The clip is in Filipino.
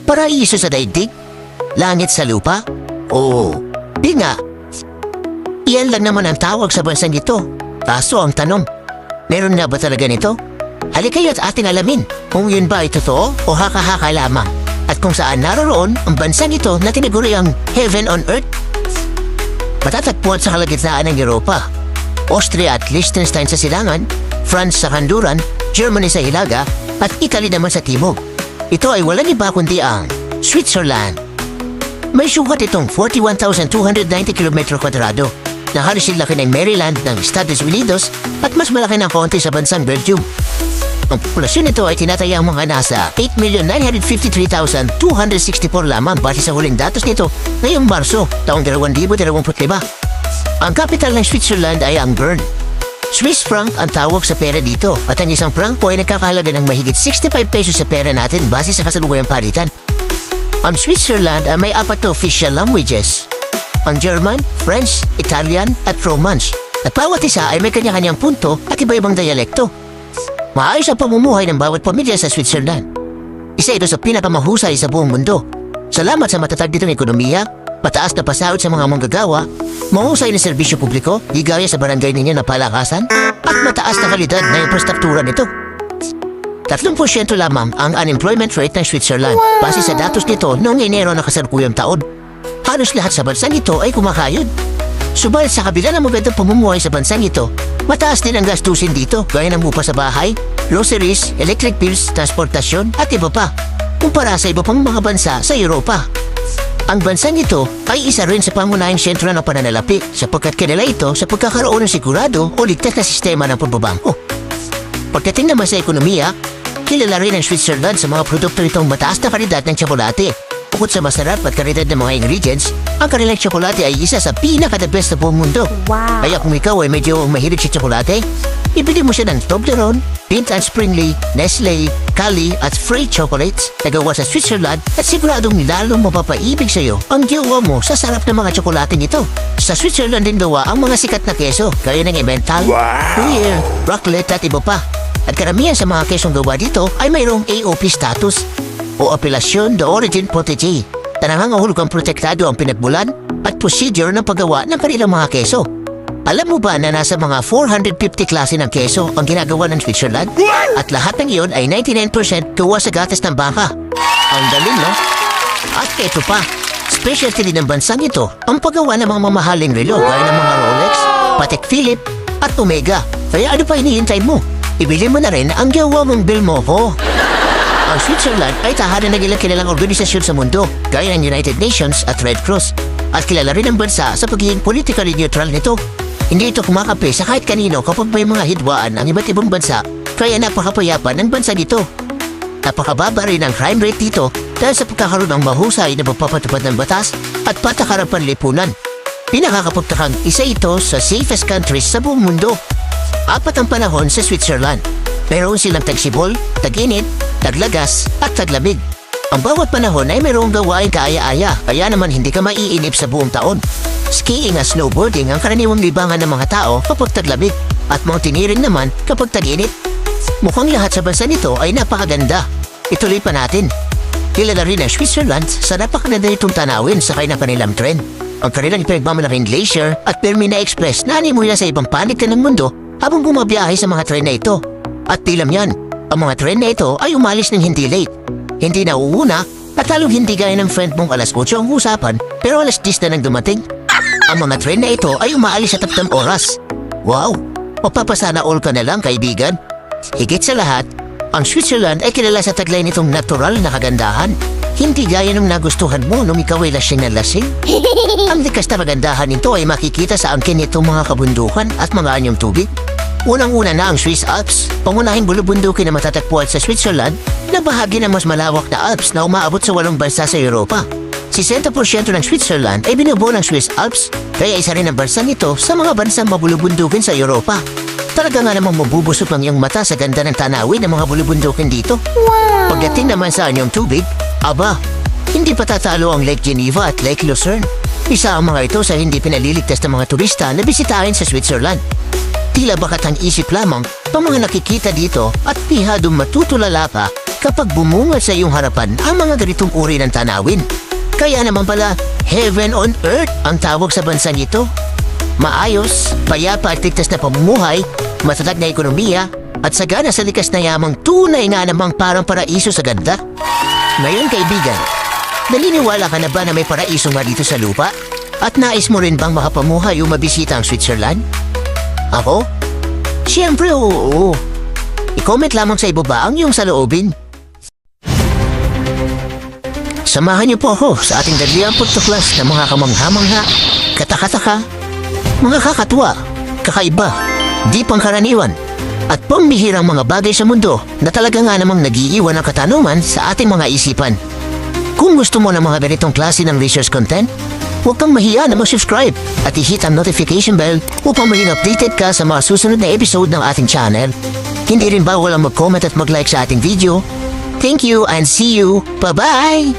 Paraiso sa daigdig? Langit sa lupa? Oo, di nga. Iyan lang naman ang tawag sa bansang ito. Kaso ang tanong, meron na ba talaga nito? Halikayo at ating alamin kung yun ba ay totoo o haka-haka lamang. At kung saan naroroon ang bansang ito na tinaguri ang Heaven on Earth. Matatagpuan sa kalagitnaan ng Europa, Austria at Liechtenstein sa silangan, France sa kanluran, Germany sa hilaga, at Italy naman sa timog. Ito ay walang iba kundi ang Switzerland. May sukat itong 41,290 km², na halos laki ng Maryland ng Estados Unidos at mas malaki ng konti sa bansang Belgium. Ang populasyon nito ay tinatayang mga nasa 8,953,264 lamang base sa huling datos nito ngayong Marso, taong 2025. Ang capital ng Switzerland ay ang Bern. Swiss franc ang tawag sa pera dito at ang isang franc po ay nagkakahalaga ng mahigit 65 pesos sa pera natin base sa kasalukuyang palitan. Ang Switzerland ay may 4 na official languages: ang German, French, Italian at Romance. At bawat isa ay may kanya-kanyang punto at iba-ibang dialekto. Maayos ang pamumuhay ng bawat pamilya sa Switzerland. Isa ito sa pinakamahusay sa buong mundo. Salamat sa matatag nitong ekonomiya, mataas na pasahod sa mga manggagawa, mahusay na serbisyo publiko, di gaya sa barangay ninyo na palakasan, at mataas na kalidad na infrastruktura nito. 3% lamang ang unemployment rate ng Switzerland base sa datos nito noong Enero na kasalukuyang taon. Halos lahat sa bansang ito ay kumakayod. Subalit sa kabila ng magandang pamumuhay sa bansang ito, mataas din ang gastusin dito gaya ng upa sa bahay, groceries, electric bills, transportasyon at iba pa, kumpara sa iba pang mga bansa sa Europa. Ang bansang ito ay isa rin sa pangunahing sentro ng pananalapi sapagkat kilala ito sa pagkakaroon ng sigurado o ligtas na sistema ng pagbabangko. Pagdating naman sa ekonomiya, kilala rin ang Switzerland sa mga produkto nitong mataas na kalidad ng tsokolate. Bukod sa masarap at kalidad ng mga ingredients, ang kanilang tsokolate ay isa sa pinaka-the best sa buong mundo. Wow! Kaya kung ikaw ay medyo mahilig sa tsokolate, ibili mo siya ng Toblerone, Lindt & Sprüngli, Nestle, Kali at Frey Chocolates na gawa sa Switzerland at siguradong lalong mapapaibig sa iyo ang jowa mo sa sarap ng mga tsokolate nito. Sa Switzerland din gawa ang mga sikat na keso gaya ng Emmental, Gruyere, Raclette at iba pa. At karamihan sa mga kesong gawa dito ay mayroong AOP status o Appellation d'Origine Protégée na nangangahulog ang protektado ang pinagmulan at procedure ng paggawa ng kanilang mga keso. Alam mo ba na nasa mga 450 klase ng keso ang ginagawa ng Switzerland? At lahat ng iyon ay 99% gawa sa gatas ng baka. Ang galing, no? At ito pa, specialty din ng bansang ito ang paggawa ng mga mamahaling relo gaya ng mga Rolex, Patek Philippe at Omega. Kaya ano pa hinihintay mo? Ibili mo na rin ang gawa mong Bilmoco. Ang Switzerland ay tahanan ng ilang kilalang organisasyon sa mundo gaya ng United Nations at Red Cross. At kilala rin ang bansa sa pagiging politically neutral nito. Hindi ito kumakampi sa kahit kanino kapag may mga hidwaan ang iba't ibang bansa, kaya napakapayapa ng bansa dito. Napakababa rin ang crime rate dito dahil sa pagkakaroon ng mahusay na pagpapatupad ng batas at patakaran panlipunan. Pinakakapagtakang isa ito sa safest countries sa buong mundo. 4 ang panahon sa Switzerland. Mayroon silang tagsibol, tag-init, taglagas at taglamig. Ang bawat panahon ay mayroong gawain kaaya-aya, kaya naman hindi ka maiinip sa buong taon. Skiing at snowboarding ang karaniwang libangan ng mga tao kapag taglamig at mountaineering naman kapag tag-init. Mukhang lahat sa bansa nito ay napakaganda. Ituloy pa natin. Kilala rin ang Switzerland sa napakaganda nitong tanawin sakay ng kanilang tren. Ang kanilang pinagmamalaking glacier at Permina Express na animula sa ibang panig ng mundo habang bumabiyahe sa mga tren na ito. At tilam yan, ang mga tren na ito ay umalis ng hindi late. Hindi na uuna at lalong hindi gaya ng friend mong alas 8 ang usapan pero alas 10 na nang dumating. Ang mga tren na ito ay umaalis sa 3 oras. Wow! Mapapasana all ka na lang, kaibigan. Higit sa lahat, ang Switzerland ay kilala sa taglay nitong natural na kagandahan. Hindi gaya nung nagustuhan mo nung ikaw ay lasing na lasing. Ang likas na kagandahan nito ay makikita sa angkin nitong mga kabundukan at mga anyong tubig. Unang-una na ang Swiss Alps, pangunahing bulubundukin na matatagpuan sa Switzerland na bahagi ng mas malawak na Alps na umaabot sa 8 bansa sa Europa. 60% ng Switzerland ay binubuo ng Swiss Alps, kaya isa rin ang bansa nito sa mga bansang mabulubundukin sa Europa. Talaga nga namang mabubusog ang iyong mata sa ganda ng tanawin ng mga bulubundukin dito. Wow! Pagdating naman sa anyong tubig, aba, hindi pa tatalo ang Lake Geneva at Lake Lucerne. Isa ang mga ito sa hindi pinaliligtas ng mga turista na bisitahin sa Switzerland. Tila bakatang isip lamang ang mga nakikita dito at pihadong matutulala ka kapag bumunga sa iyong harapan ang mga ganitong uri ng tanawin. Kaya naman pala, heaven on earth ang tawag sa bansang ito. Maayos, payapa at ligtas na pamumuhay, matatag na ekonomiya, at sagana sa likas na yamang tunay nga namang parang paraiso sa ganda. Ngayon kaibigan, naniniwala ka na ba na may paraiso nga dito sa lupa? At nais mo rin bang makapamuhay o mabisita ang Switzerland? Ako? Siyempre oo. I-comment lamang sa ibaba ang iyong saloobin. Samahan niyo po ako sa ating daliang tuklas ng mga kamangha-mangha, katakataka, mga kakatuwa, kakaiba, di pangkaraniwan, at pambihirang mga bagay sa mundo na talaga nga namang nag-iiwan ng katanungan sa ating mga isipan. Kung gusto mo ng mga ganitong klase ng research content, huwag kang mahiya na mag-subscribe at i-hit ang notification bell upang maging updated ka sa mga susunod na episode ng ating channel. Hindi rin bawal ang mag-comment at mag-like sa ating video. Thank you and see you. Bye-bye!